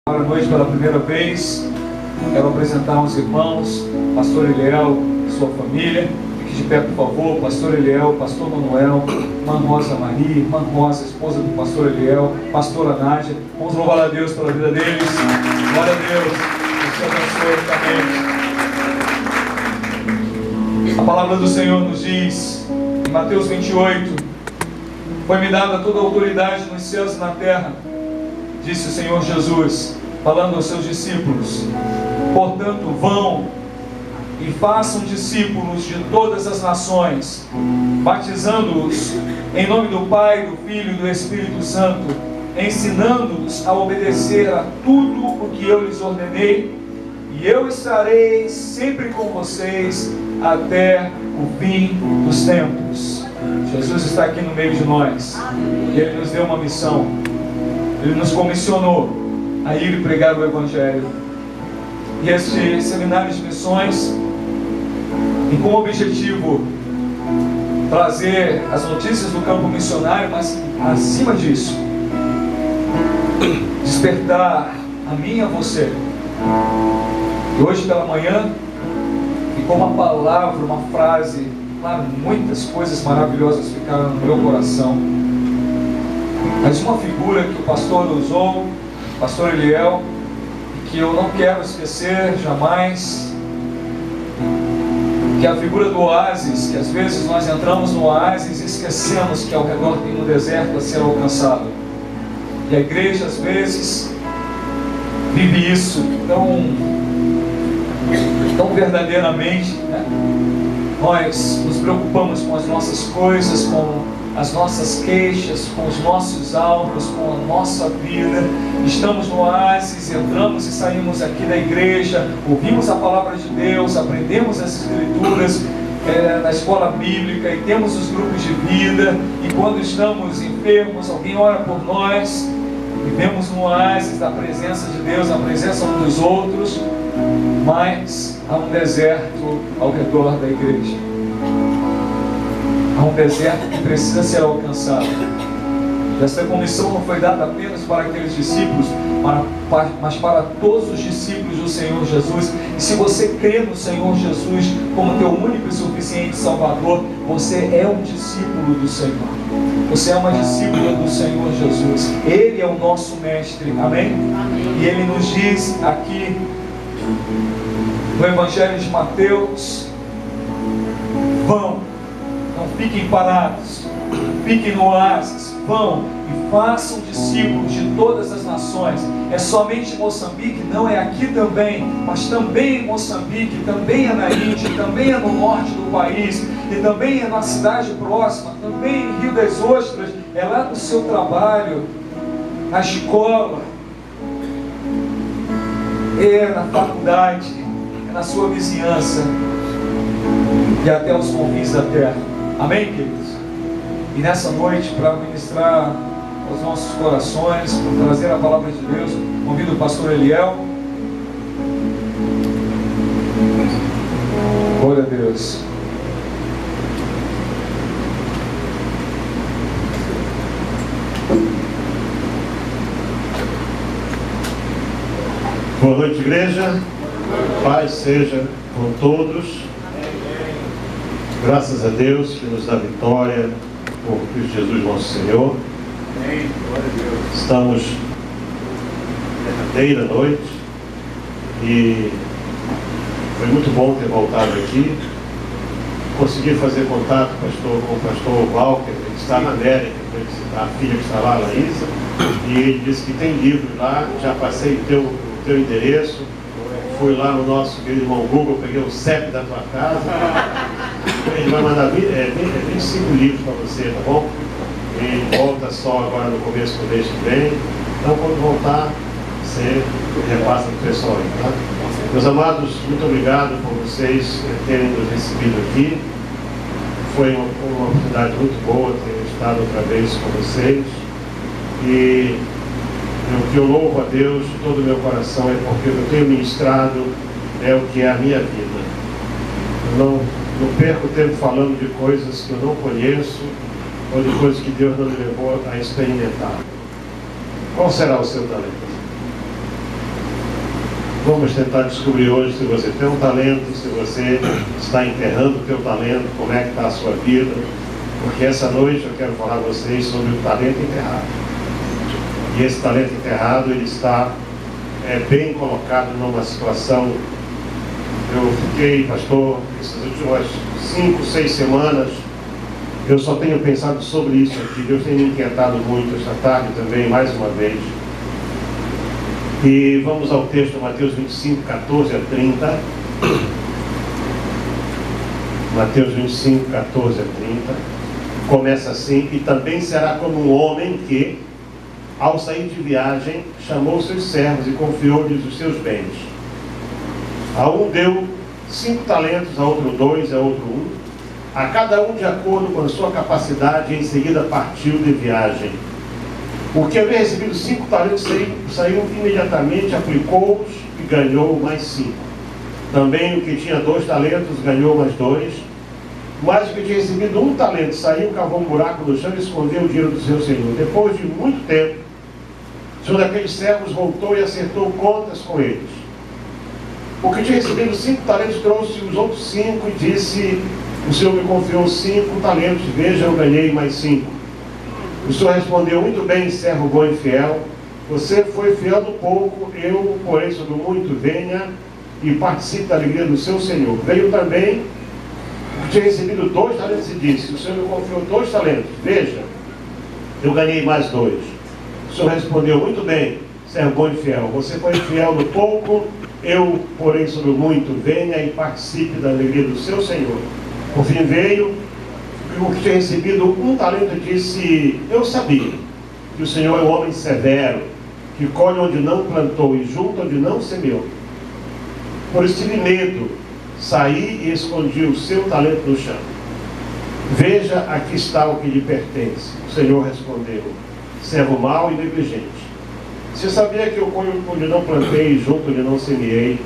Boa noite pela primeira vez. Quero apresentar os irmãos, Pastor Eliel e sua família. Fique de pé, por favor. Pastor Eliel, Pastor Manuel, Irmã Rosa Maria, Irmã Rosa, esposa do Pastor Eliel, Pastora Nádia. Vamos louvar a Deus pela vida deles. Glória a Deus. Deus abençoe. Amém. A palavra do Senhor nos diz, em Mateus 28, foi-me dada toda a autoridade nos céus e na terra, disse o Senhor Jesus, falando aos seus discípulos. Portanto, vão e façam discípulos de todas as nações, batizando-os em nome do Pai, do Filho e do Espírito Santo, ensinando-os a obedecer a tudo o que eu lhes ordenei, e eu estarei sempre com vocês até o fim dos tempos. Jesus está aqui no meio de nós, e Ele nos deu uma missão. Ele nos comissionou a ir pregar o Evangelho. E este seminário de missões tem como objetivo trazer as notícias do campo missionário, mas acima disso, despertar a mim e a você. E hoje pela manhã ficou uma palavra, uma frase, claro, muitas coisas maravilhosas ficaram no meu coração. Mas uma figura que o pastor usou, o pastor Eliel, que eu não quero esquecer jamais, que é a figura do oásis, que às vezes nós entramos no oásis e esquecemos que ao redor tem um deserto a ser alcançado. E a igreja às vezes vive isso tão verdadeiramente, né? Nós nos preocupamos com as nossas coisas, com as nossas queixas, com os nossos alvos, com a nossa vida. Estamos no oásis, entramos e saímos aqui da igreja, ouvimos a palavra de Deus, aprendemos as escrituras na escola bíblica e temos os grupos de vida, e quando estamos enfermos, alguém ora por nós. Vivemos no oásis da presença de Deus, a presença uns dos outros, mas há um deserto ao redor da igreja. Há um deserto que precisa ser alcançado. Esta comissão não foi dada apenas para aqueles discípulos, mas para todos os discípulos do Senhor Jesus. E se você crê no Senhor Jesus como teu único e suficiente Salvador, você é um discípulo do Senhor. Você é uma discípula do Senhor Jesus. Ele é o nosso mestre. Amém? Amém. E Ele nos diz aqui no Evangelho de Mateus: vão, não fiquem parados, fiquem no oásis, vão e façam discípulos de todas as nações. É somente em Moçambique? Não, é aqui também, mas também em Moçambique, também é na Índia, também é no norte do país, e também é na cidade próxima, também em Rio das Ostras, é lá no seu trabalho, na escola, é na faculdade, é na sua vizinhança e até os confins da terra. Amém, queridos? E nessa noite, para ministrar aos nossos corações, para trazer a palavra de Deus, convido o pastor Eliel. Glória a Deus. Boa noite, igreja. Paz seja com todos. Graças a Deus que nos dá vitória por Cristo Jesus nosso Senhor. Amém. Glória a Deus. Estamos na derradeira noite e foi muito bom ter voltado aqui. Consegui fazer contato com o pastor Walker, que está na América, a filha que está lá, a Laísa, e ele disse que tem livro lá. Já passei o teu endereço, fui lá no nosso querido irmão Google, peguei o CEP da tua casa. Ele vai mandar 25 livros para você, tá bom? Ele volta só agora no começo do mês que vem. Então, quando voltar, você repassa para o pessoal aí, tá? Meus amados, muito obrigado por vocês terem nos recebido aqui. Foi uma oportunidade muito boa ter estado outra vez com vocês. E o que eu louvo a Deus de todo o meu coração é porque o que eu tenho ministrado é o que é a minha vida. Eu não perco tempo falando de coisas que eu não conheço ou de coisas que Deus não me levou a experimentar. Qual será o seu talento? Vamos tentar descobrir hoje se você tem um talento, se você está enterrando o teu talento, como é que está a sua vida. Porque essa noite eu quero falar a vocês sobre o talento enterrado. E esse talento enterrado, ele está bem colocado numa situação. Eu fiquei, pastor, essas últimas 5, 6 semanas, eu só tenho pensado sobre isso aqui. Deus tem me inquietado muito esta tarde também, mais uma vez. E vamos ao texto, Mateus 25, 14 a 30. Mateus 25, 14 a 30. Começa assim: e também será como um homem que, ao sair de viagem, chamou seus servos e confiou-lhes os seus bens. A um deu 5 talentos, a outro 2, a outro 1, a cada um de acordo com a sua capacidade, e em seguida partiu de viagem. O que havia recebido 5 talentos saiu imediatamente, aplicou-os e ganhou mais 5. Também o que tinha 2 talentos ganhou mais 2. Mas o que tinha recebido 1 talento saiu, cavou um buraco no chão e escondeu o dinheiro do seu senhor. Depois de muito tempo, o senhor daqueles servos voltou e acertou contas com eles. O que tinha recebido 5 talentos trouxe os outros 5 e disse: o senhor me confiou 5 talentos, veja, eu ganhei mais 5. O senhor respondeu: muito bem, servo bom e fiel. Você foi fiel no pouco, eu porei sobre o muito. Venha e participe da alegria do seu senhor. Veio também o que tinha recebido 2 talentos e disse: o senhor me confiou 2 talentos, veja, eu ganhei mais 2. O senhor respondeu: muito bem, servo bom e fiel. Você foi fiel no pouco, eu porei sobre o muito. Venha e participe da alegria do seu senhor. Por fim veio o que tinha recebido 1 talento e disse: eu sabia que o senhor é um homem severo, que colhe onde não plantou e junta onde não semeou. Por isso tive medo, saí e escondi o seu talento no chão. Veja, aqui está o que lhe pertence. O senhor respondeu: servo mau e negligente. Você sabia que eu colho onde não plantei e junto onde não semeei?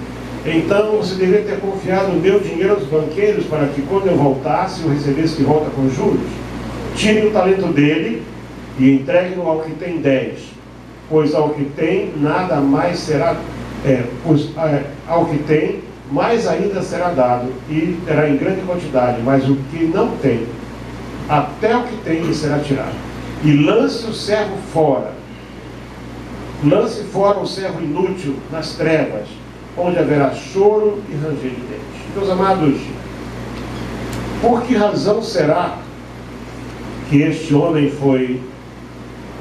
Então você deveria ter confiado o meu dinheiro aos banqueiros, para que quando eu voltasse, eu recebesse de volta com juros. Tirem o talento dele e entreguem-no ao que tem 10, pois ao que tem nada mais será, ao que tem mais ainda será dado, e terá em grande quantidade, mas o que não tem, até o que tem lhe será tirado. E lance o servo fora, lance fora o servo inútil nas trevas, onde haverá choro e ranger de dentes. Meus amados, por que razão será que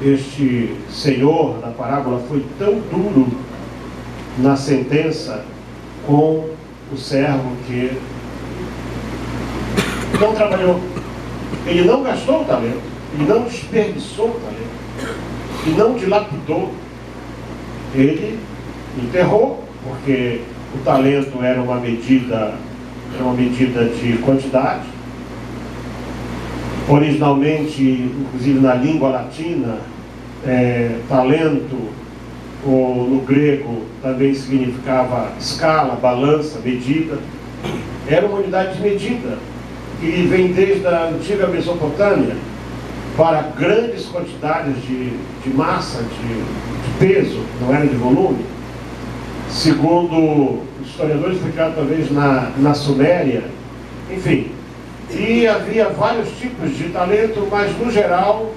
este senhor da parábola foi tão duro na sentença com o servo que não trabalhou? Ele não gastou o talento, ele não desperdiçou o talento, ele não dilapidou, ele enterrou, porque o talento era uma medida de quantidade. Originalmente, inclusive na língua latina, talento, ou no grego, também significava escala, balança, medida. Era uma unidade de medida, que vem desde a antiga Mesopotâmia para grandes quantidades de massa, de peso, não era de volume. Segundo os historiadores, foi criado talvez na Suméria, enfim. E havia vários tipos de talento, mas no geral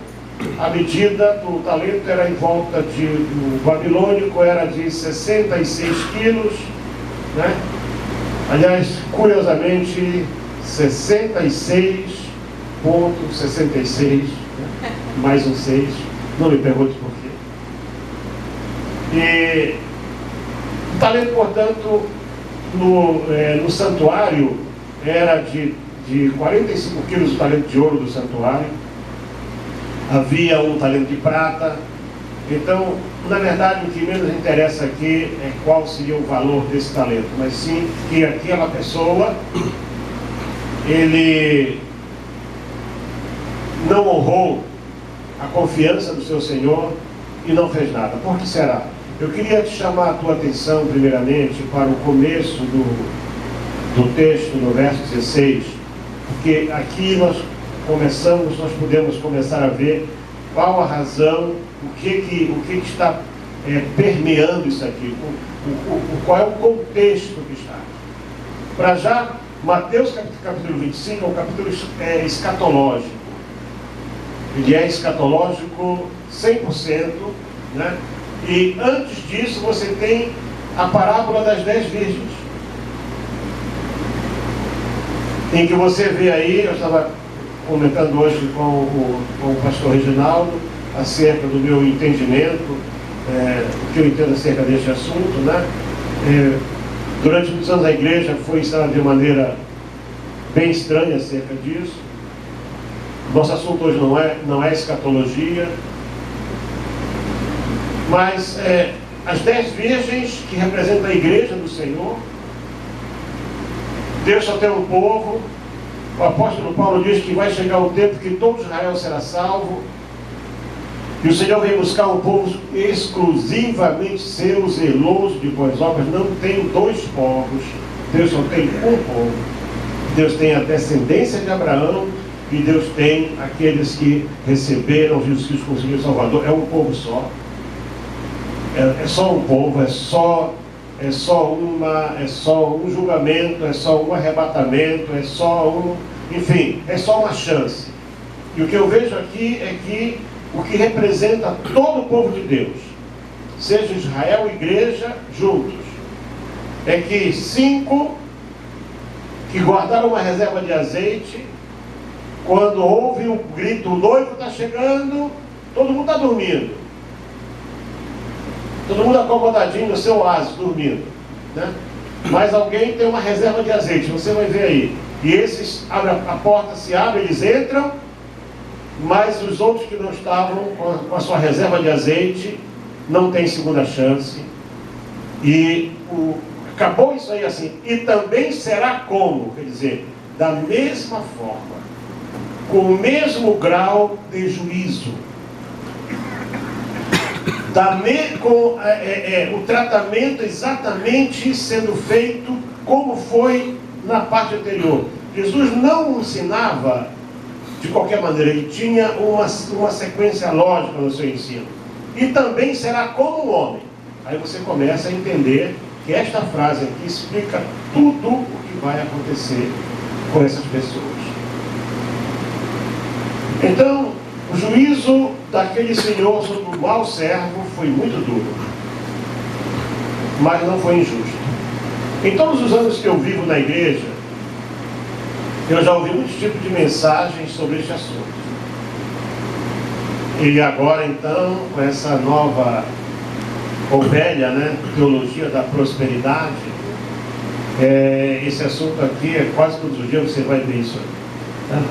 a medida do talento era em volta o babilônico era de 66 quilos, né? Aliás, curiosamente, 66,66, né? Mais um 6, não me pergunte por quê. E o talento, portanto, no santuário era de 45 quilos o talento de ouro do santuário. Havia um talento de prata. Então, na verdade, o que menos interessa aqui é qual seria o valor desse talento, mas sim que aquela pessoa, ele não honrou a confiança do seu Senhor e não fez nada. Por que será? Eu queria te chamar a tua atenção, primeiramente, para o começo do texto, no verso 16, porque aqui nós podemos começar a ver qual a razão, o que está permeando isso aqui, qual é o contexto que está. Para já, Mateus capítulo 25 é um capítulo escatológico. Ele é escatológico 100%, né? E antes disso você tem a parábola das 10 virgens, em que você vê aí, eu estava comentando hoje com o pastor Reginaldo acerca do meu entendimento, o que eu entendo acerca deste assunto, né? Durante muitos anos a igreja foi ensinada de maneira bem estranha acerca disso. Nosso assunto hoje não é escatologia, mas as 10 virgens que representam a igreja do Senhor. Deus só tem um povo. O apóstolo Paulo diz que vai chegar o tempo que todo Israel será salvo, e o Senhor vem buscar um povo exclusivamente seu, zeloso de boas obras. Não tem dois povos, Deus só tem um povo. Deus tem a descendência de Abraão, e Deus tem aqueles que receberam Jesus Cristo como Senhor e Salvador. É um povo só. É só um povo, é só um julgamento, é só um arrebatamento, enfim, é só uma chance. E o que eu vejo aqui é que o que representa todo o povo de Deus, seja Israel e igreja juntos, é que 5 que guardaram uma reserva de azeite, quando houve o grito, o noivo está chegando, todo mundo está dormindo. Todo mundo acomodadinho no seu oásis, dormindo, né? Mas alguém tem uma reserva de azeite, você vai ver aí. E esses, a porta se abre, eles entram, mas os outros que não estavam com a sua reserva de azeite não tem segunda chance. E acabou isso aí assim. E também será como? Quer dizer, da mesma forma, com o mesmo grau de juízo, com o tratamento exatamente sendo feito como foi na parte anterior. Jesus não ensinava de qualquer maneira, ele tinha uma sequência lógica no seu ensino. E também será como um homem. Aí você começa a entender que esta frase aqui explica tudo o que vai acontecer com essas pessoas. Então, o juízo daquele senhor sobre o mau servo foi muito duro, mas não foi injusto. Em todos os anos que eu vivo na igreja, eu já ouvi muitos tipos de mensagens sobre este assunto. E agora então, com essa nova ou velha, né, teologia da prosperidade, esse assunto aqui quase todos os dias você vai ver isso aí, tá?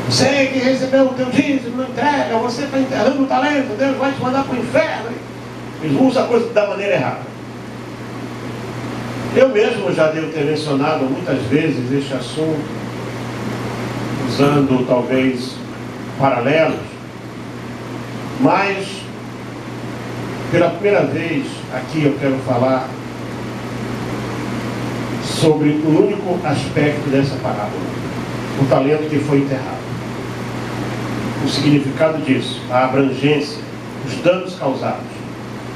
Você que recebeu o teu dízimo, não entrega, você está enterrando o talento, Deus vai te mandar para o inferno. Eles usam a coisa da maneira errada. Eu mesmo já devo ter mencionado muitas vezes este assunto, usando talvez paralelos, mas pela primeira vez aqui eu quero falar sobre um único aspecto dessa parábola: o talento que foi enterrado. O significado disso, a abrangência, os danos causados.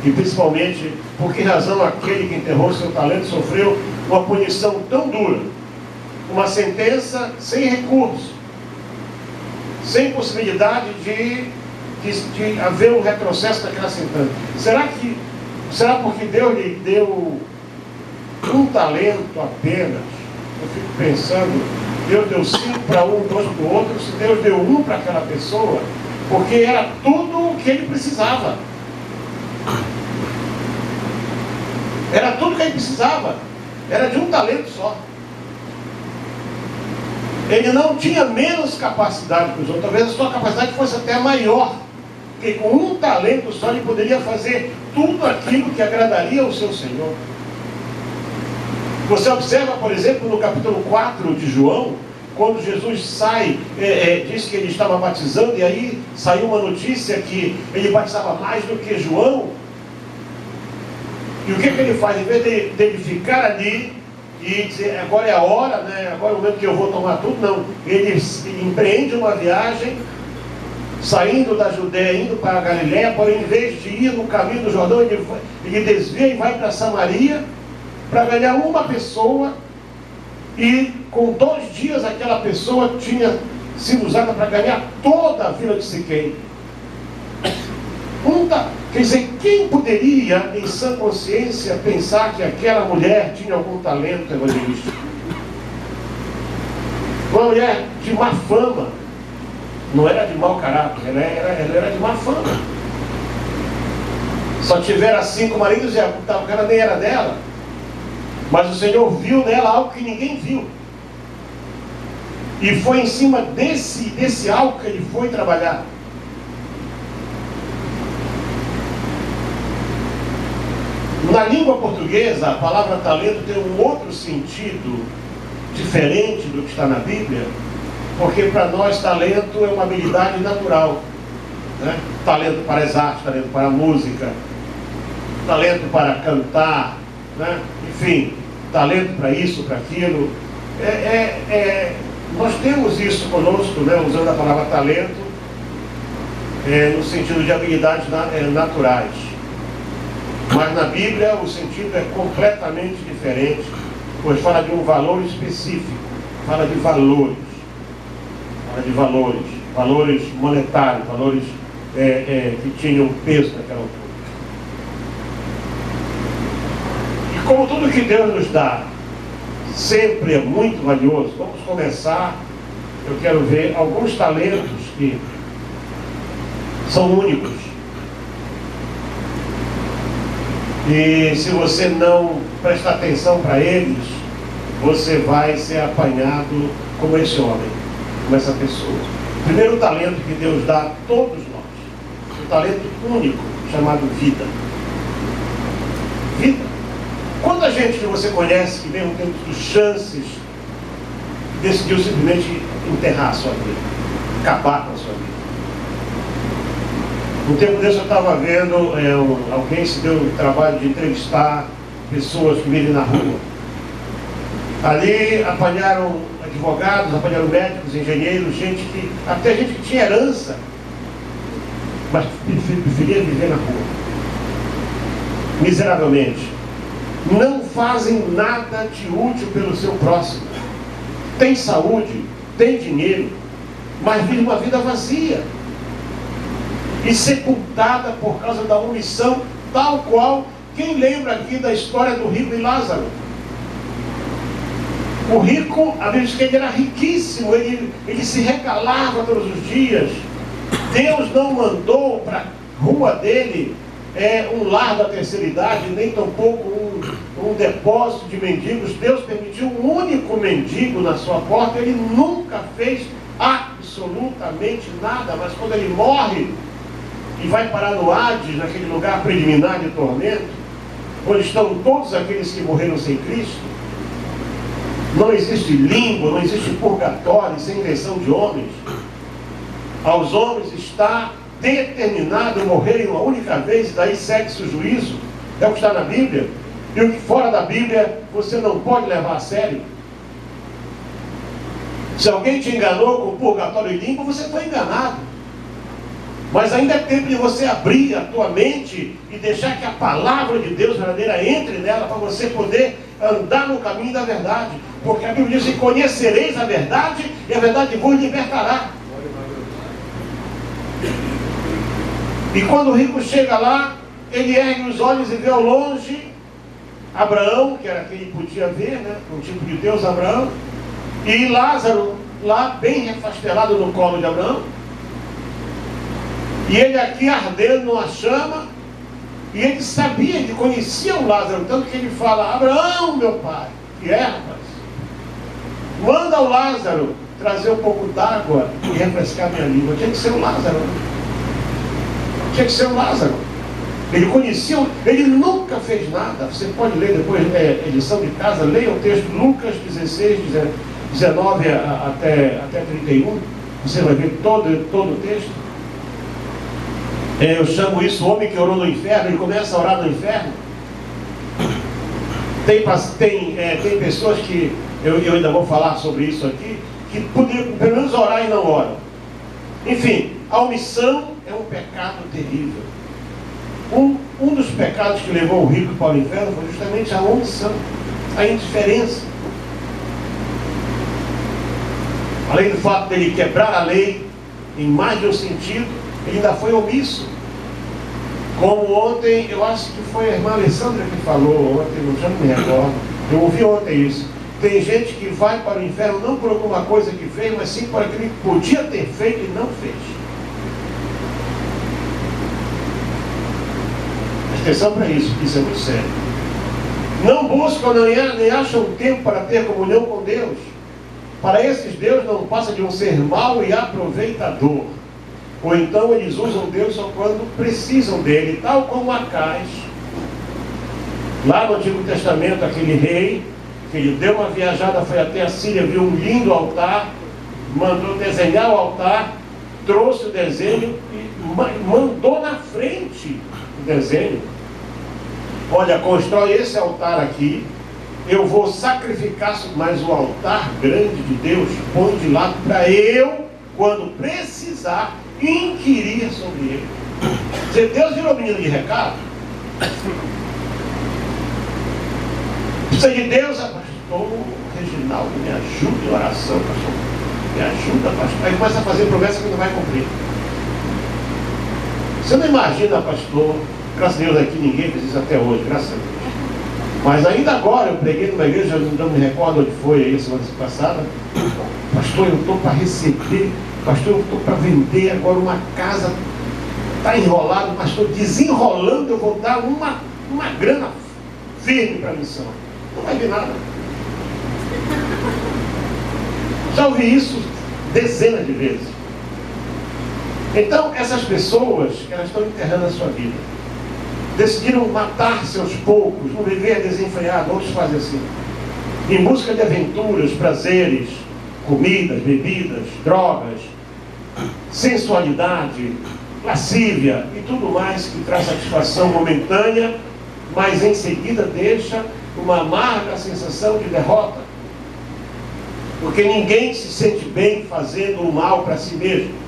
E principalmente, por que razão aquele que enterrou seu talento sofreu uma punição tão dura? Uma sentença sem recurso, sem possibilidade de haver um retrocesso daquela sentença. Será porque Deus lhe deu um talento apenas? Eu fico pensando, Deus deu 5 para um, 2 para o outro. Se Deus deu 1 para aquela pessoa, porque era tudo o que ele precisava. Era tudo o que ele precisava. Era de um talento só. Ele não tinha menos capacidade que os outros. Talvez a sua capacidade fosse até maior, porque com um talento só ele poderia fazer tudo aquilo que agradaria ao seu Senhor. Você observa, por exemplo, no capítulo 4 de João, quando Jesus sai, diz que ele estava batizando, e aí saiu uma notícia que ele batizava mais do que João. E o que ele faz? Em vez de ele ficar ali e dizer, agora é a hora, né? Agora é o momento que eu vou tomar tudo, não. Ele empreende uma viagem, saindo da Judéia, indo para a Galiléia, porém, em vez de ir no caminho do Jordão, ele desvia e vai para Samaria, para ganhar uma pessoa, e com 2 dias aquela pessoa tinha sido usada para ganhar toda a vila de Siquém. Quer dizer, quem poderia, em sã consciência, pensar que aquela mulher tinha algum talento evangelístico? Uma mulher de má fama, não era de mau caráter, ela era de má fama. Só tivera 5 maridos e o cara nem era dela. Mas o Senhor viu nela algo que ninguém viu. E foi em cima desse algo que ele foi trabalhar. Na língua portuguesa, a palavra talento tem um outro sentido diferente do que está na Bíblia, porque para nós talento é uma habilidade natural, né? Talento para as artes, talento para a música, talento para cantar, né? Enfim, talento para isso, para aquilo. Nós temos isso conosco, né? Usando a palavra talento no sentido de habilidades naturais. Mas na Bíblia o sentido é completamente diferente, pois fala de um valor específico, fala de valores monetários, valores que tinham peso naquela altura. E como tudo que Deus nos dá sempre é muito valioso, vamos começar. Eu quero ver alguns talentos que são únicos. E se você não prestar atenção para eles, você vai ser apanhado como esse homem, como essa pessoa. Primeiro talento que Deus dá a todos nós, um talento único, chamado vida. Vida. Quanta gente que você conhece que mesmo tendo chances, decidiu simplesmente enterrar a sua vida, acabar com a sua vida. Um tempo desse eu estava vendo, alguém se deu o trabalho de entrevistar pessoas que vivem na rua. Ali apanharam advogados, apanharam médicos, engenheiros, até gente que tinha herança, mas preferia viver na rua. Miseravelmente. Não fazem nada de útil pelo seu próximo. Tem saúde, tem dinheiro, mas vive uma vida vazia. E sepultada por causa da omissão, tal qual, quem lembra aqui da história do rico e Lázaro? O rico, a Bíblia diz que ele era riquíssimo, ele se regalava todos os dias. Deus não mandou para a rua dele um lar da terceira idade, nem tampouco um depósito de mendigos. Deus permitiu um único mendigo na sua porta. Ele nunca fez absolutamente nada, mas quando ele morre e vai parar no Hades, naquele lugar preliminar de tormento, onde estão todos aqueles que morreram sem Cristo, não existe limbo, não existe purgatório, sem invenção de homens. Aos homens está determinado morrerem uma única vez, e daí segue-se o juízo. É o que está na Bíblia. E o que fora da Bíblia você não pode levar a sério. Se alguém te enganou com purgatório e limbo, você foi enganado. Mas ainda é tempo de você abrir a tua mente e deixar que a palavra de Deus verdadeira entre nela, para você poder andar no caminho da verdade. Porque a Bíblia diz que conhecereis a verdade e a verdade vos libertará. E quando o rico chega lá, ele ergue os olhos e vê ao longe Abraão, que era quem ele podia ver, né? Um tipo de Deus, Abraão, e Lázaro lá bem refastelado no colo de Abraão. E ele aqui ardendo numa chama, e ele sabia, ele conhecia o Lázaro, tanto que ele fala: Abraão, meu pai, que é, rapaz, manda o Lázaro trazer um pouco d'água e refrescar minha língua. Tinha que ser o Lázaro. Tinha que ser o Lázaro. Ele conhecia, ele nunca fez nada. Você pode ler depois, edição de casa, leia o texto, Lucas 16, 19 até 31. Você vai ver todo o texto. Eu chamo isso o homem que orou no inferno. Ele começa a orar no inferno. Tem pessoas que, eu ainda vou falar sobre isso aqui, que poderiam pelo menos orar e não oram. Enfim, A omissão é um pecado terrível. Um dos pecados que levou o rico para o inferno foi justamente a omissão, a indiferença. Além do fato dele quebrar a lei em mais de um sentido, ele ainda foi omisso. Como ontem, eu acho que foi a irmã Alessandra que falou ontem, já não me recordo. Eu ouvi ontem isso. Tem gente que vai para o inferno não por alguma coisa que fez, mas sim por aquilo que podia ter feito e não fez. Presta atenção para isso, porque isso é muito sério. Não buscam nem acham tempo para ter comunhão com Deus. Para esses, Deus não passa de um ser mau e aproveitador. Ou então eles usam Deus só quando precisam dele, tal como Acais. Lá no Antigo Testamento, aquele rei, que ele deu uma viajada, foi até a Síria, viu um lindo altar, mandou desenhar o altar, trouxe o desenho e mandou na frente o desenho. Olha, constrói esse altar aqui, eu vou sacrificar, mas o altar grande de Deus põe de lado para eu, quando precisar, inquirir sobre ele. Se Deus virou menino de recado, precisa de Deus, pastor Reginaldo, me ajuda em oração, pastor. Me ajuda, pastor. Aí começa a fazer promessa que não vai cumprir. Você não imagina, pastor, graças a Deus aqui ninguém fez isso até hoje, graças a Deus. Mas ainda agora eu preguei numa igreja, não me recordo onde foi aí, semana passada. Pastor, eu estou para receber, pastor, eu estou para vender agora uma casa, está enrolado, mas estou desenrolando, eu vou dar uma grana firme para a missão. Não vai vir nada. Já ouvi isso dezenas de vezes. Então, essas pessoas, elas estão enterrando a sua vida. Decidiram matar-se aos poucos, não viver desenfreado. Outros fazem assim, em busca de aventuras, prazeres, comidas, bebidas, drogas, sensualidade, lascívia e tudo mais que traz satisfação momentânea, mas em seguida deixa uma amarga sensação de derrota, porque ninguém se sente bem fazendo o mal para si mesmo.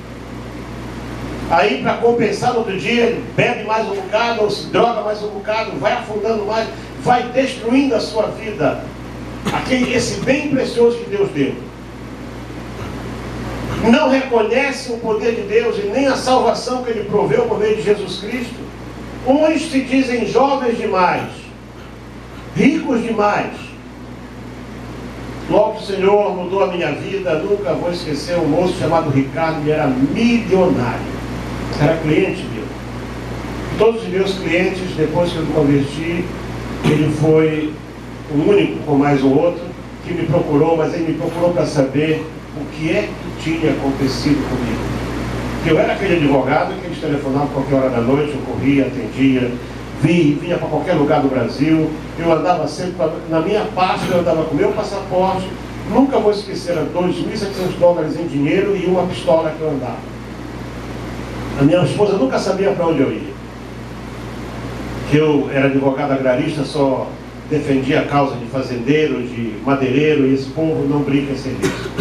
Aí, para compensar no outro dia, ele bebe mais um bocado, ou se droga mais um bocado, vai afundando mais, vai destruindo a sua vida, esse bem precioso que Deus deu. Não reconhece o poder de Deus e nem a salvação que Ele proveu por meio de Jesus Cristo. Uns se dizem jovens demais, ricos demais. Logo o Senhor mudou a minha vida. Nunca vou esquecer um moço chamado Ricardo, ele era milionário. Era cliente meu. Todos os meus clientes, depois que eu me converti, ele foi o único, com mais um outro, que me procurou, mas ele me procurou para saber o que é que tinha acontecido comigo. Que eu era aquele advogado que eles telefonavam a qualquer hora da noite, eu corria, atendia, vinha para qualquer lugar do Brasil, eu andava sempre, na minha pasta eu andava com meu passaporte, nunca vou esquecer, era $2.700 em dinheiro e uma pistola que eu andava. A minha esposa nunca sabia para onde eu ia. Que eu era advogado agrarista, só defendia a causa de fazendeiro, de madeireiro, e esse povo não brinca em serviço.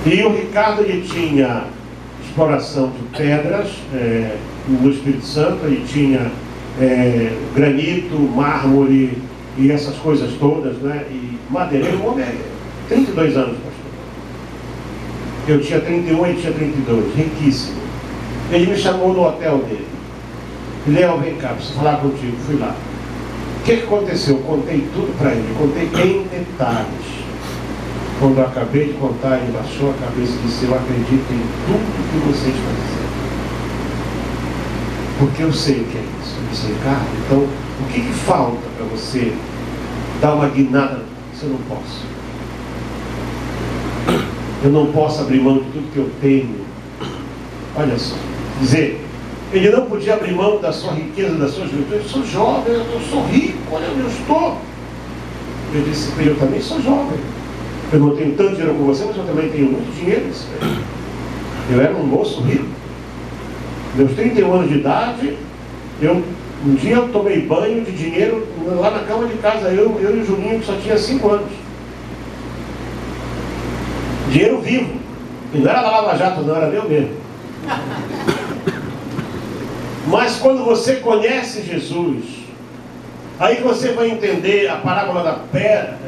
E o Ricardo, ele tinha exploração de pedras no Espírito Santo, ele tinha granito, mármore e essas coisas todas, né? E madeireiro, o homem 32 anos, pastor. Eu tinha 31 e ele tinha 32, riquíssimo. Ele me chamou no hotel dele. Léo, vem cá, preciso falar contigo. Fui lá. O que aconteceu? Eu contei tudo para ele, contei em detalhes. Quando eu acabei de contar, ele baixou a cabeça e disse: eu acredito em tudo que você está dizendo. Porque eu sei o que é isso. Eu disse: Ricardo, então, o que falta para você dar uma guinada? Eu não posso. Eu não posso abrir mão de tudo que eu tenho. Olha só. Dizer, ele não podia abrir mão da sua riqueza, da sua juventude. Eu sou jovem, eu sou rico, olha onde eu estou. Eu disse: eu também sou jovem. Eu não tenho tanto dinheiro como você, mas eu também tenho muito dinheiro. Eu era um moço rico. Meus 31 anos de idade, um dia eu tomei banho de dinheiro lá na cama de casa, eu e o Juninho, que só tinha 5 anos. Dinheiro vivo. E não era da Lava Jato, não, era meu mesmo. Mas quando você conhece Jesus, aí que você vai entender a parábola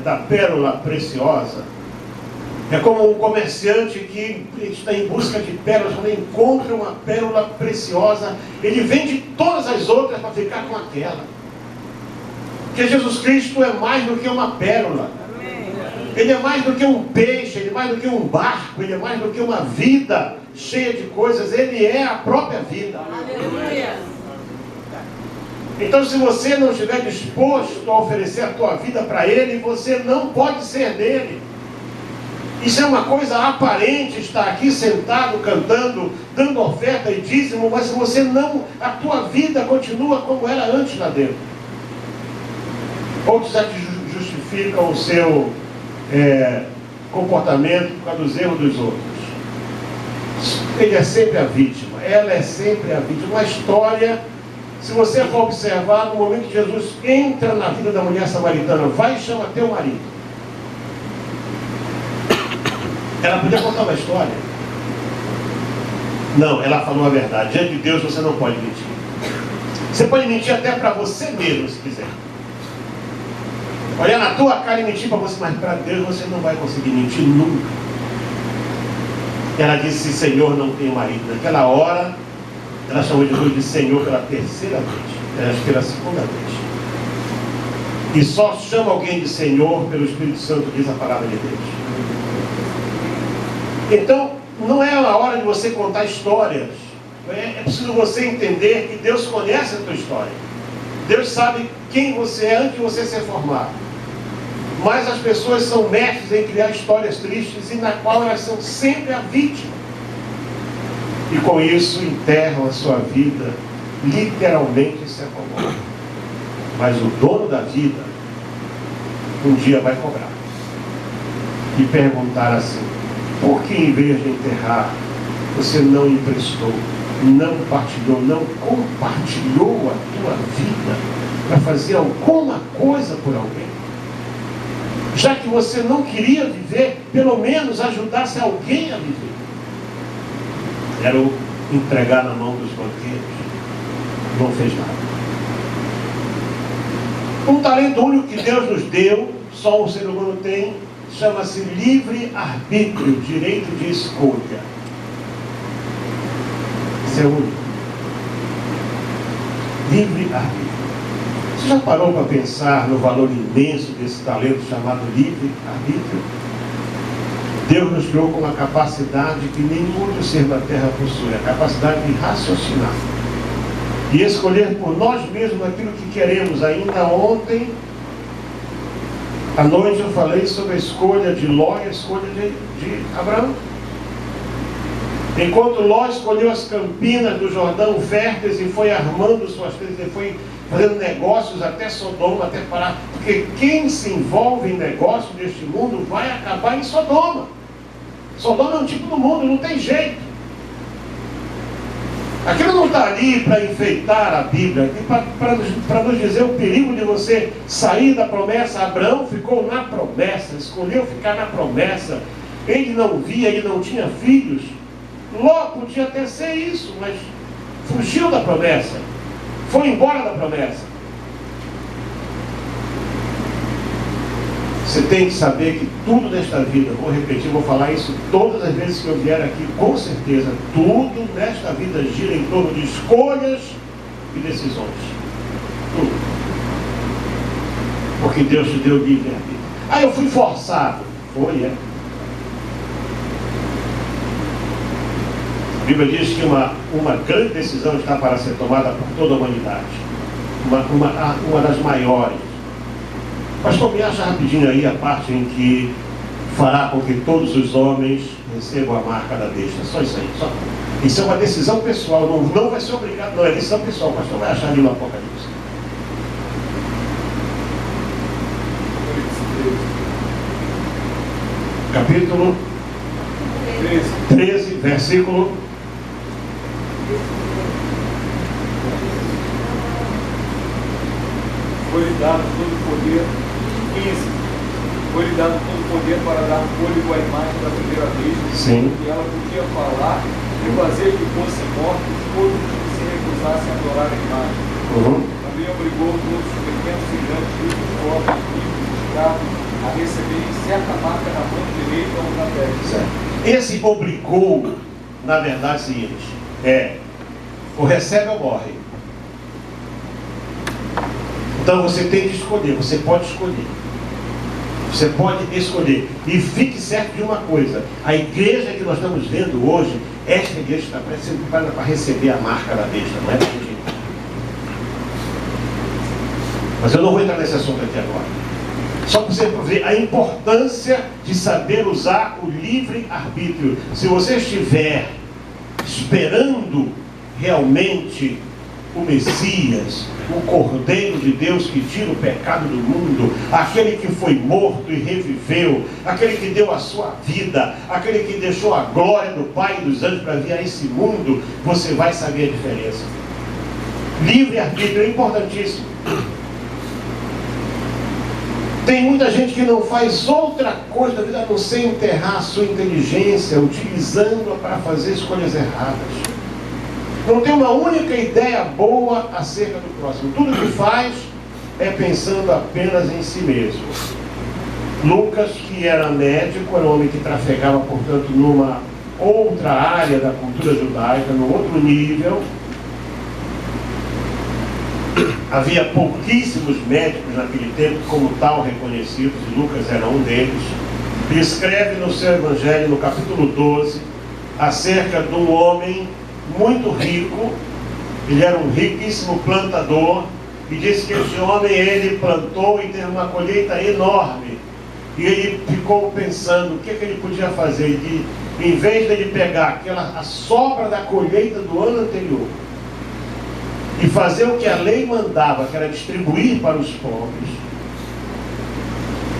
da pérola preciosa. É como um comerciante que está em busca de pérolas, quando ele encontra uma pérola preciosa, ele vende todas as outras para ficar com aquela. Porque Jesus Cristo é mais do que uma pérola. Ele é mais do que um peixe, ele é mais do que um barco, ele é mais do que uma vida cheia de coisas, ele é a própria vida. Aleluia. Então, se você não estiver disposto a oferecer a tua vida para ele, você não pode ser dele. Isso é uma coisa aparente, estar aqui sentado, cantando, dando oferta e dízimo, mas se você não, a tua vida continua como era antes lá dentro. Outros já te justificam o seu comportamento por causa dos erros dos outros. Ele é sempre a vítima, ela é sempre a vítima. Uma história, se você for observar, no momento que Jesus entra na vida da mulher samaritana, vai e chama teu marido. Ela podia contar uma história. Não, ela falou a verdade. Diante de Deus você não pode mentir. Você pode mentir até para você mesmo, se quiser. Olhar na tua cara e mentir para você, mas para Deus você não vai conseguir mentir nunca. Ela disse, Senhor, não tenho marido. Naquela hora, ela chamou Jesus de Senhor pela terceira vez. Acho que pela segunda vez. E só chama alguém de Senhor pelo Espírito Santo, diz a palavra de Deus. Então, não é a hora de você contar histórias. É preciso você entender que Deus conhece a tua história. Deus sabe quem você é antes de você ser formado. Mas as pessoas são mestres em criar histórias tristes e na qual elas são sempre a vítima. E com isso enterram a sua vida, literalmente se acomodam. Mas o dono da vida, um dia vai cobrar. E perguntar assim, por que em vez de enterrar, você não emprestou, não partilhou, não compartilhou a tua vida para fazer alguma coisa por alguém? Já que você não queria viver, pelo menos ajudasse alguém a viver. Era o entregar na mão dos banqueiros. Não fez nada. Um talento único que Deus nos deu, só o ser humano tem, chama-se livre-arbítrio, direito de escolha. Isso é único. Livre-arbítrio. Você já parou para pensar no valor imenso desse talento chamado livre-arbítrio? Deus nos criou com uma capacidade que nenhum outro ser da terra possui, a capacidade de raciocinar. E escolher por nós mesmos aquilo que queremos. Ainda ontem, à noite, eu falei sobre a escolha de Ló e a escolha de Abraão. Enquanto Ló escolheu as campinas do Jordão férteis e foi armando suas tendas, e foi fazendo negócios até Sodoma, até Pará. Porque quem se envolve em negócio deste mundo vai acabar em Sodoma. Sodoma é um tipo do mundo, não tem jeito. Aquilo não está ali para enfeitar a Bíblia, para nos dizer o perigo de você sair da promessa. Abraão ficou na promessa, escolheu ficar na promessa. Ele não via, ele não tinha filhos. Ló podia até ser isso, mas fugiu da promessa, foi embora da promessa. Você tem que saber que tudo nesta vida, vou repetir, vou falar isso todas as vezes que eu vier aqui, com certeza, tudo nesta vida gira em torno de escolhas e decisões. Tudo. Porque Deus te deu livre-arbítrio. Ah, eu fui forçado. Foi, é. A Bíblia diz que uma grande decisão está para ser tomada por toda a humanidade. Uma das maiores. Pastor, me acha rapidinho aí a parte em que fará com que todos os homens recebam a marca da besta. Só isso aí. Só. Isso é uma decisão pessoal. Não vai ser obrigado. Não, é decisão pessoal. O pastor vai achar ali no Apocalipse. Capítulo 13, versículo foi-lhe dado todo o poder, 15, foi-lhe dado todo o poder para dar fôlego à imagem da primeira vez, sim, e ela podia falar e fazer que fossem mortos todos os que se recusassem a adorar a imagem. Também obrigou todos os pequenos e grandes, ricos, pobres, livres, escravos, a receberem certa marca na mão direita ou na testa. Esse obrigou, na verdade, é o seguinte: ou recebe ou morre. Então você tem que escolher, você pode escolher. Você pode escolher. E fique certo de uma coisa: a igreja que nós estamos vendo hoje, esta igreja está preparada para receber a marca da besta, não é? Mas eu não vou entrar nesse assunto aqui agora. Só para você ver a importância de saber usar o livre-arbítrio. Se você estiver esperando realmente o Messias, o Cordeiro de Deus que tira o pecado do mundo, aquele que foi morto e reviveu, aquele que deu a sua vida, aquele que deixou a glória do Pai e dos anjos para vir a esse mundo, você vai saber a diferença. Livre-arbítrio é importantíssimo. Tem muita gente que não faz outra coisa da vida a não ser enterrar a sua inteligência, utilizando-a para fazer escolhas erradas. Não tem uma única ideia boa acerca do próximo. Tudo que faz é pensando apenas em si mesmo. Lucas, que era médico, era um homem que trafegava, portanto, numa outra área da cultura judaica, num outro nível. Havia pouquíssimos médicos naquele tempo como tal reconhecidos, e Lucas era um deles. E escreve no seu evangelho, no capítulo 12, acerca de um homem muito rico. Ele era um riquíssimo plantador, e diz que esse homem, ele plantou e teve uma colheita enorme, e ele ficou pensando o que ele podia fazer. E em vez de ele pegar a sobra da colheita do ano anterior e fazer o que a lei mandava, que era distribuir para os pobres,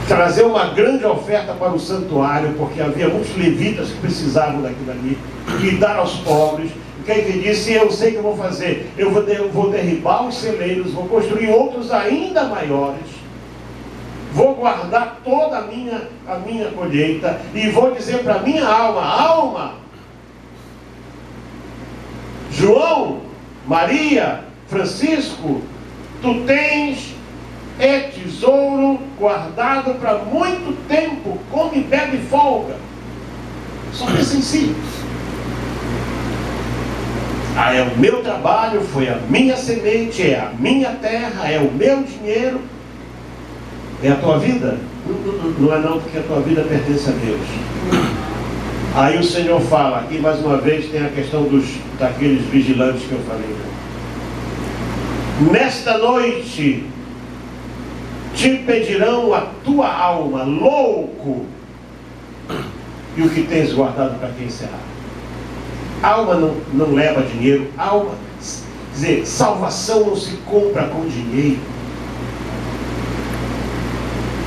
trazer uma grande oferta para o santuário, porque havia muitos levitas que precisavam daquilo ali, e dar aos pobres. Quem que disse: eu sei o que eu vou fazer, eu vou derribar os celeiros, vou construir outros ainda maiores, vou guardar toda a minha colheita, e vou dizer para a minha alma: alma, João, Maria, Francisco, tu tens tesouro guardado para muito tempo, come, bebe e folga. Só pensa em si. É o meu trabalho, foi a minha semente, é a minha terra, é o meu dinheiro. É a tua vida? Não é não, porque a tua vida pertence a Deus. Aí o Senhor fala, aqui mais uma vez tem a questão daqueles vigilantes que eu falei. Nesta noite te pedirão a tua alma, louco, e o que tens guardado para quem será? Alma não leva dinheiro. Alma, quer dizer, salvação não se compra com dinheiro.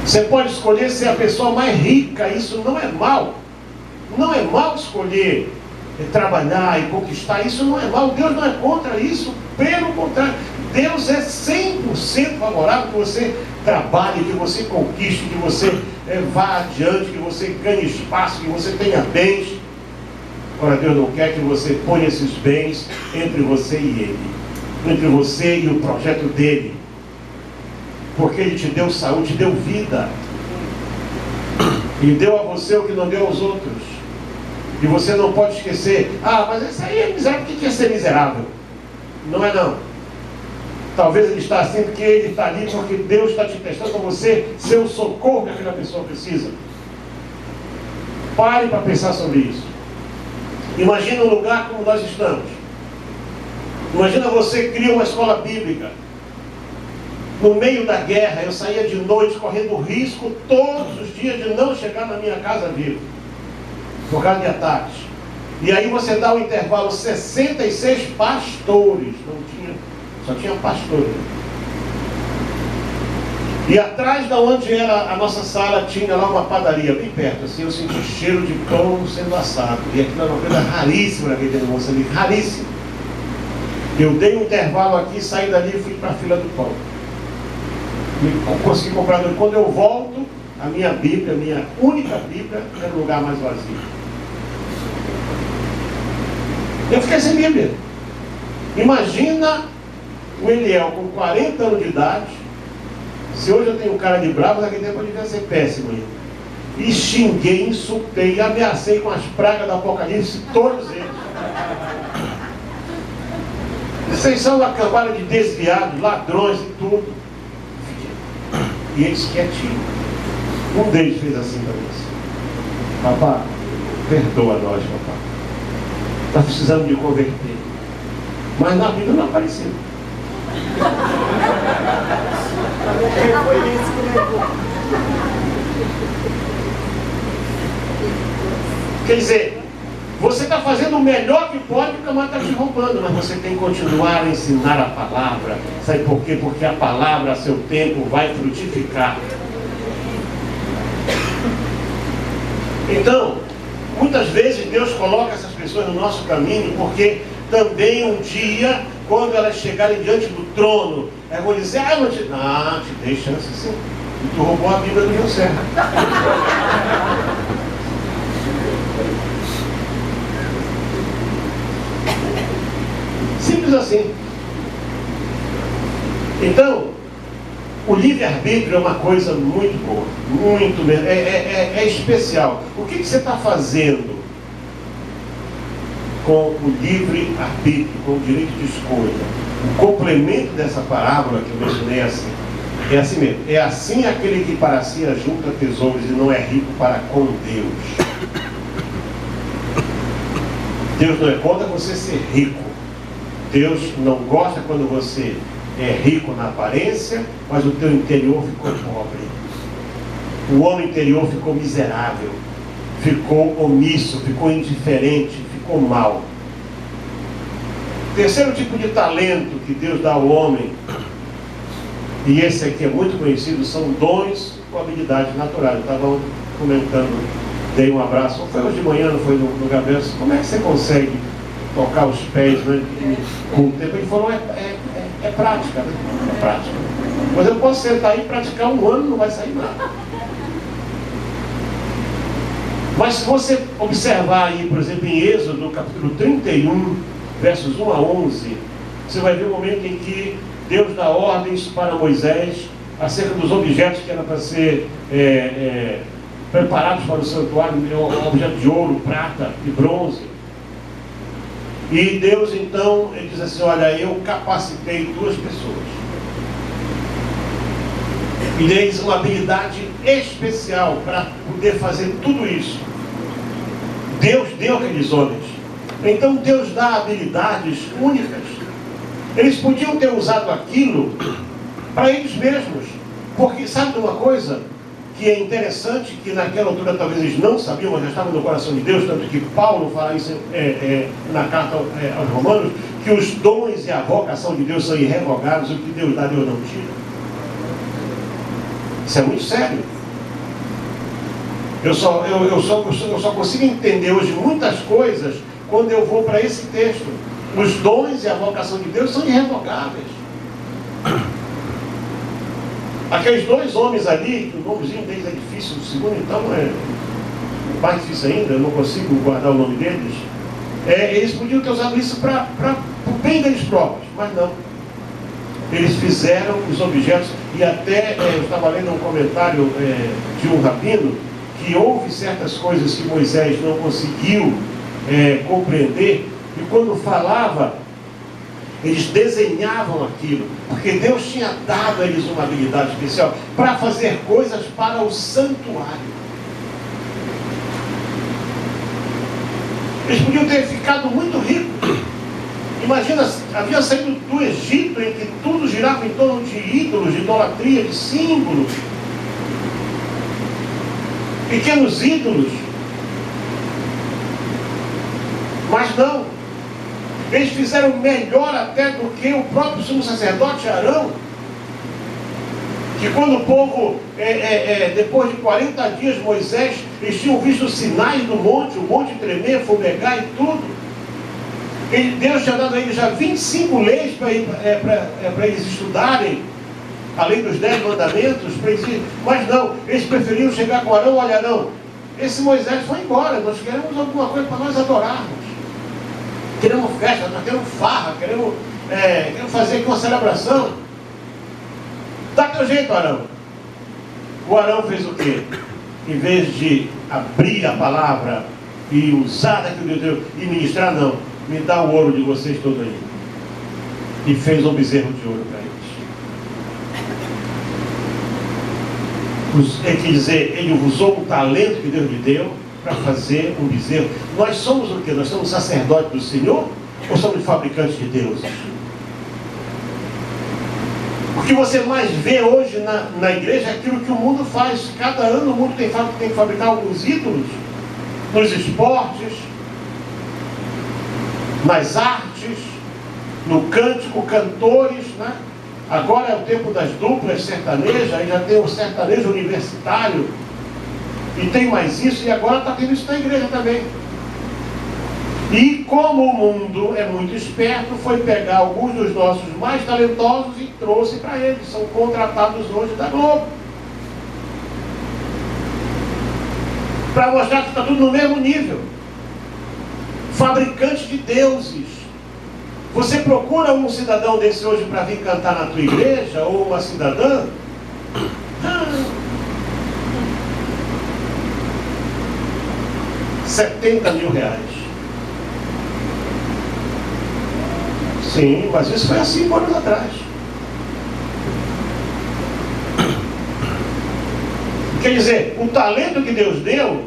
Você pode escolher ser a pessoa mais rica, isso não é mal. Não é mal escolher trabalhar e conquistar, isso não é mal. Deus não é contra isso, pelo contrário. Deus é 100% favorável que você trabalhe, que você conquiste, que você vá adiante, que você ganhe espaço, que você tenha bens. Ora, Deus não quer que você ponha esses bens entre você e Ele, entre você e o projeto dEle, porque Ele te deu saúde, te deu vida, e deu a você o que não deu aos outros. E você não pode esquecer: mas isso aí é miserável. O que é ser miserável? Não é não. Talvez ele está assim porque ele está ali, porque Deus está te testando para você ser o socorro que aquela pessoa precisa. Pare para pensar sobre isso. Imagina um lugar como nós estamos. Imagina você cria uma escola bíblica. No meio da guerra, eu saía de noite correndo risco todos os dias de não chegar na minha casa vivo, por causa de ataques. E aí você dá um intervalo, 66 pastores, só tinha pastores. E atrás da onde era a nossa sala, tinha lá uma padaria, bem perto, assim, eu senti cheiro de pão sendo assado. E aquilo era uma coisa raríssima naquele tempo, Moçambique, raríssima. Eu dei um intervalo aqui, saí dali e fui para a fila do pão. Consegui comprar. Quando eu volto, a minha Bíblia, a minha única Bíblia, era o lugar mais vazio. Eu fiquei sem Bíblia. Imagina o Eliel com 40 anos de idade. Se hoje eu tenho cara de bravo, naquele tempo eu devia ser péssimo ainda. E xinguei, insultei, ameacei com as pragas do Apocalipse, todos eles. Vocês são uma cambada de desviados, ladrões e tudo. E eles quietinhos. Um deles fez assim para mim. Papá, perdoa nós, papá. Nós precisamos de converter. Mas na vida não apareceu. Foi isso que levou. Quer dizer, você está fazendo o melhor que pode, o camarada está te roubando, mas você tem que continuar a ensinar a palavra. Sabe por quê? Porque a palavra a seu tempo vai frutificar. Então, muitas vezes Deus coloca essas pessoas no nosso caminho, porque também um dia, quando elas chegarem diante do trono, elas vão dizer, eu te dei chance sim. E tu roubou a Bíblia do Rio Serra. Simples assim. Então, o livre-arbítrio é uma coisa muito boa, muito mesmo, é especial. O que você está fazendo com o livre-arbítrio, com o direito de escolha? O complemento dessa parábola que eu mencionei é assim mesmo. É assim aquele que para si ajunta tesouros e não é rico para com Deus. Deus não é contra você ser rico. Deus não gosta quando você é rico na aparência, mas o teu interior ficou pobre. O homem interior ficou miserável, ficou omisso, ficou indiferente, ficou mal. Terceiro tipo de talento que Deus dá ao homem, e esse aqui é muito conhecido, são dons ou habilidades naturais. Eu estava comentando, dei um abraço, foi hoje de manhã, não foi no Gabriel, como é que você consegue tocar os pés, né, com o tempo? Ele falou, é prática, né? É prática. Mas eu posso sentar aí e praticar um ano, não vai sair nada. Mas se você observar aí, por exemplo, em Êxodo, no capítulo 31, versos 1 a 11, você vai ver o momento em que Deus dá ordens para Moisés acerca dos objetos que eram para ser preparados para o santuário, objetos de ouro, prata e bronze. E Deus então, ele diz assim, olha, eu capacitei 2 pessoas. E deles uma habilidade especial para poder fazer tudo isso. Deus deu aqueles homens. Então Deus dá habilidades únicas. Eles podiam ter usado aquilo para eles mesmos. Porque sabe de uma coisa que é interessante, que naquela altura talvez eles não sabiam, mas já estava no coração de Deus, tanto que Paulo fala isso na carta aos Romanos, que os dons e a vocação de Deus são irrevogáveis, o que Deus dá, Deus não tira. Isso é muito sério. Eu só consigo entender hoje muitas coisas quando eu vou para esse texto. Os dons e a vocação de Deus são irrevogáveis. Aqueles 2 homens ali, que o nomezinho deles é difícil, o segundo então é mais difícil ainda, eu não consigo guardar o nome deles. Eles podiam ter usado isso para o bem deles próprios, mas não. Eles fizeram os objetos, e até eu estava lendo um comentário de um rabino, que houve certas coisas que Moisés não conseguiu compreender, e quando falava, eles desenhavam aquilo, porque Deus tinha dado a eles uma habilidade especial para fazer coisas para o santuário. Eles podiam ter ficado muito ricos. Imagina, havia saído do Egito, em que tudo girava em torno de ídolos, de idolatria, de símbolos. Pequenos ídolos. Mas não. Eles fizeram melhor até do que o próprio sumo sacerdote Arão. Que quando o povo, depois de 40 dias, Moisés, eles tinham visto os sinais do monte, o monte tremer, fumegar e tudo. Deus tinha dado a eles já 25 leis para eles estudarem, além dos 10 mandamentos, mas não, eles preferiram chegar com Arão. Olha, Arão, esse Moisés foi embora, nós queremos alguma coisa para nós adorarmos. Eles fizeram melhor até do que o próprio sumo sacerdote Arão. Que quando o povo, depois de 40 dias, Moisés, eles tinham visto os sinais do monte, o monte tremer, fumegar e tudo. Deus tinha dado a eles já 25 leis para eles estudarem, além dos 10 mandamentos, mas não, eles preferiram chegar com Arão. Olha, não, esse Moisés foi embora, nós queremos alguma coisa para nós adorarmos. Queremos festa, nós queremos farra, queremos fazer aqui uma celebração. Dá teu jeito, Arão. O Arão fez o quê? Em vez de abrir a palavra e usar daquilo de Deus e ministrar, não. Me dá o ouro de vocês todo aí. E fez um bezerro de ouro para eles. Quer dizer, ele usou o talento que Deus lhe deu para fazer um bezerro. Nós somos o quê? Nós somos sacerdotes do Senhor ou somos fabricantes de deuses? O que você mais vê hoje na igreja é aquilo que o mundo faz. Cada ano o mundo tem que fabricar alguns ídolos nos esportes, nas artes, no cântico, cantores, né? Agora é o tempo das duplas sertanejas, aí já tem o sertanejo universitário, e tem mais isso, e agora está tendo isso na igreja também. E como o mundo é muito esperto, foi pegar alguns dos nossos mais talentosos e trouxe para eles. São contratados hoje da Globo. Para mostrar que está tudo no mesmo nível. Fabricantes de deuses. Você procura um cidadão desse hoje para vir cantar na tua igreja, ou uma cidadã? R$70 mil. Sim, mas isso foi há 5 anos atrás. Quer dizer, o talento que Deus deu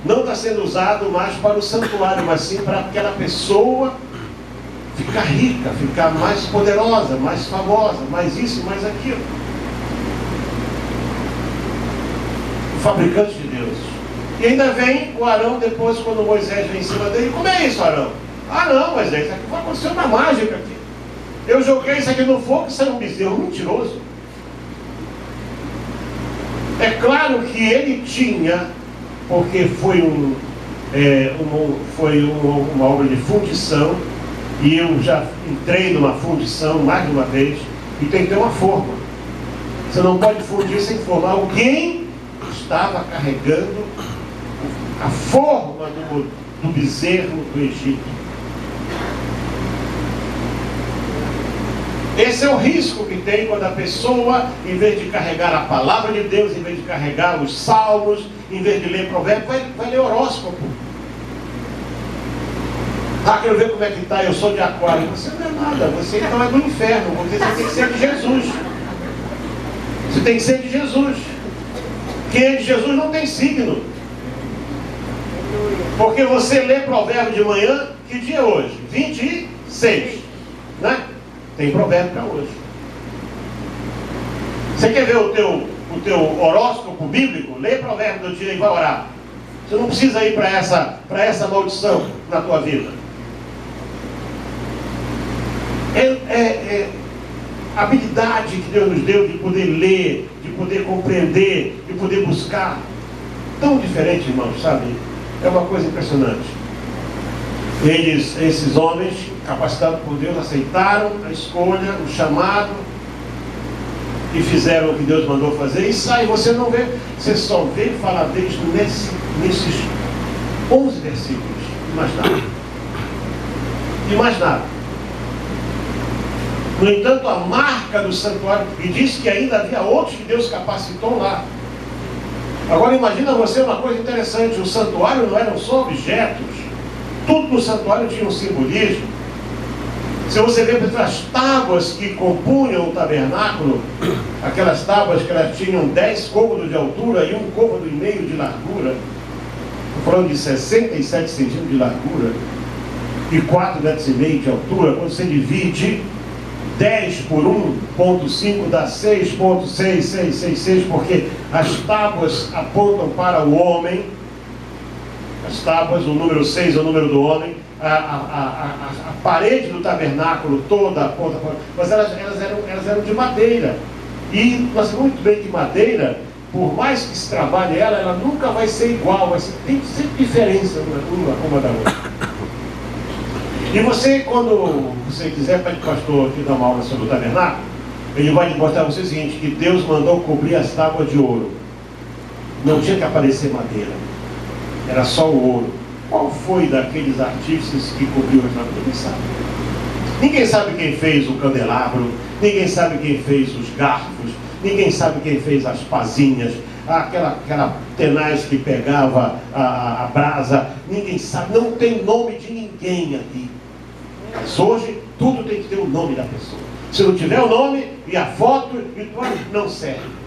não está sendo usado mais para o santuário, mas sim para aquela pessoa ficar rica, ficar mais poderosa, mais famosa, mais isso, mais aquilo. O fabricante de Deus. E ainda vem o Arão depois, quando Moisés vem em cima dele. Como é isso, Arão? Ah não, mas isso aqui vai acontecer uma mágica aqui. Eu joguei isso aqui no fogo e saiu um bezerro mentiroso. É claro que ele tinha, porque foi uma obra de fundição, e eu já entrei numa fundição mais de uma vez, e tem que ter uma forma. Você não pode fundir sem forma. Alguém estava carregando a forma do bezerro do Egito. Esse é o risco que tem quando a pessoa, em vez de carregar a palavra de Deus, em vez de carregar os salmos, em vez de ler provérbios, vai ler horóscopo. Ah, quero ver como é que está, eu sou de Aquário. Você não é nada, você então é do inferno, você tem que ser de Jesus. Você tem que ser de Jesus. Quem é de Jesus não tem signo. Porque você lê provérbio de manhã, que dia é hoje? 26, né? Tem provérbio para hoje. Você quer ver o teu horóscopo bíblico? Lê provérbio do dia e vai orar. Você não precisa ir para essa maldição na tua vida. A habilidade que Deus nos deu de poder ler, de poder compreender, de poder buscar. Tão diferente, irmãos, sabe? É uma coisa impressionante. Esses homens, capacitados por Deus, aceitaram a escolha, o chamado, e fizeram o que Deus mandou fazer, e sai. Você não vê, você só vê falar deles nesses 11 versículos, e mais nada. E mais nada. No entanto, a marca do santuário, e disse que ainda havia outros que Deus capacitou lá. Agora imagina você uma coisa interessante, o santuário não eram só objetos, tudo no santuário tinha um simbolismo. Se você ver as tábuas que compunham o tabernáculo, aquelas tábuas que elas tinham 10 côvados de altura e 1,5 côvado de largura, estou falando de 67 centímetros de largura e 4,5 metros de altura, quando você divide 10 por 1,5 dá 6,6666, porque as tábuas apontam para o homem, as tábuas, o número 6 é o número do homem, a parede do tabernáculo toda aponta para... Mas elas eram de madeira, e nós sabemos muito bem que madeira, por mais que se trabalhe ela nunca vai ser igual, tem sempre diferença uma da outra. E você, quando você quiser para o pastor aqui dar uma aula sobre o tabernáculo, ele vai mostrar para você o seguinte, que Deus mandou cobrir as tábuas de ouro. Não tinha que aparecer madeira. Era só o ouro. qual foi daqueles artistas que cobriu a história? Ninguém sabe. Ninguém sabe quem fez o candelabro, ninguém sabe quem fez os garfos, ninguém sabe quem fez as pazinhas, aquela tenaz que pegava a brasa, ninguém sabe, não tem nome de ninguém ali. Mas hoje tudo tem que ter o nome da pessoa. Se não tiver o nome e a foto e tudo, não serve.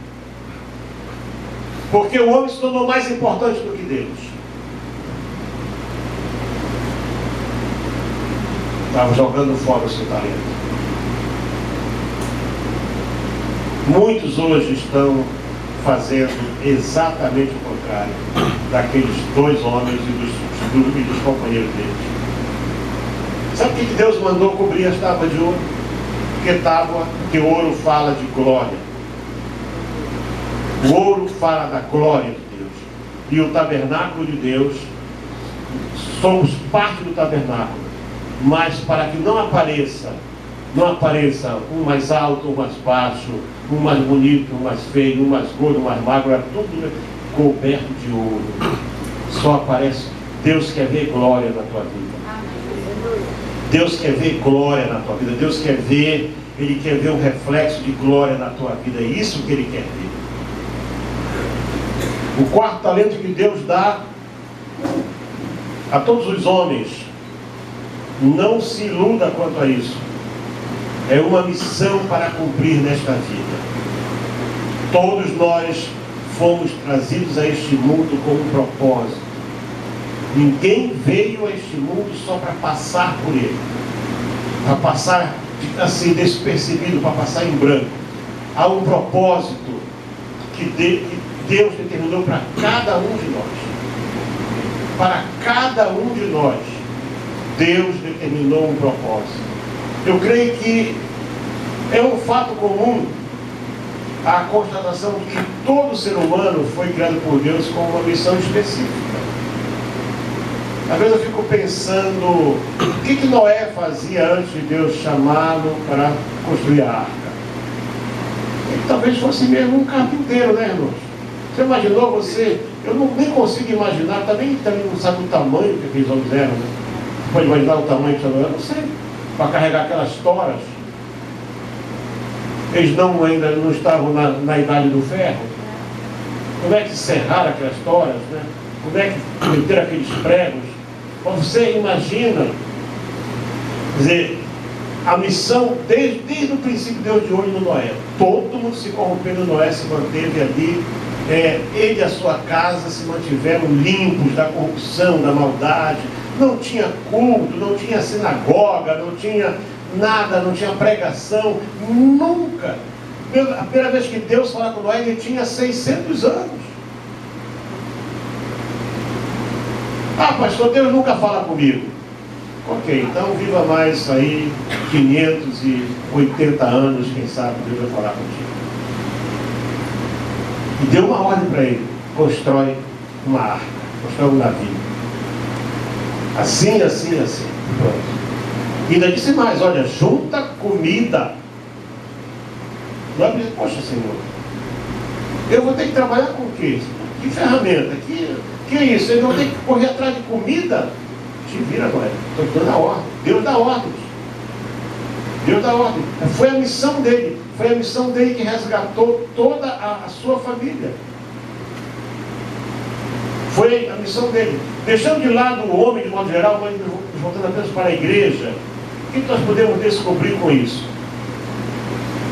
Porque o homem se tornou mais importante do que Deus. Estava jogando fora o seu talento. Muitos hoje estão fazendo exatamente o contrário daqueles dois homens e dos companheiros deles. Sabe o que Deus mandou cobrir as tábuas de ouro? Porque ouro fala de glória. O ouro fala da glória de Deus. E o tabernáculo de Deus, somos parte do tabernáculo. Mas para que não apareça um mais alto, um mais baixo, um mais bonito, um mais feio, um mais gordo, um mais magro, era tudo coberto de ouro. Só aparece. Deus quer ver glória na tua vida. Deus quer ver glória na tua vida. Deus quer ver, Ele quer ver um reflexo de glória na tua vida. É isso que Ele quer ver. O quarto talento que Deus dá a todos os homens, não se iluda quanto a isso. É uma missão para cumprir nesta vida. Todos nós fomos trazidos a este mundo com um propósito. Ninguém veio a este mundo só para passar por ele, para passar assim despercebido, para passar em branco. Há um propósito que Deus determinou para cada um de nós. Para cada um de nós, Deus determinou um propósito. Eu creio que é um fato comum a constatação de que todo ser humano foi criado por Deus com uma missão específica. Às vezes eu fico pensando, o que Noé fazia antes de Deus chamá-lo para construir a arca? Ele talvez fosse mesmo um carpinteiro, né, irmãos? Você imaginou você? Eu nem consigo imaginar, também não sabe o tamanho que aqueles homens eram, né? Você pode imaginar o tamanho que eles eram? Eu não sei. Para carregar aquelas toras. Eles ainda não estavam na idade do ferro. Como é que serraram aquelas toras, né? Como é que meteram aqueles pregos? Você imagina, quer dizer, a missão desde o princípio Deus de olho no Noé. Todo mundo se corrompendo, Noé se manteve ali. Ele e a sua casa se mantiveram limpos da corrupção, da maldade. Não tinha culto, não tinha sinagoga, não tinha nada, não tinha pregação, nunca. A primeira vez que Deus falou com Noé, ele tinha 600 anos. Ah, pastor, Deus nunca fala comigo. Ok, então viva mais aí 580 anos, quem sabe Deus vai falar contigo. E deu uma ordem para ele: constrói uma arca, constrói um navio. Assim, assim, assim. Pronto. E ainda disse mais: olha, junta comida. Não é, poxa, Senhor, eu vou ter que trabalhar com o quê? Que ferramenta? Que é isso? Eu vou ter que correr atrás de comida? Te vira, Noé. Estou dando a ordem. Deus dá ordens. Deus dá ordem. Foi a missão dele. Foi a missão dele que resgatou toda a sua família. Foi a missão dele. Deixando de lado o homem de modo geral, mas voltando apenas para a igreja, o que nós podemos descobrir com isso?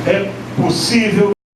É possível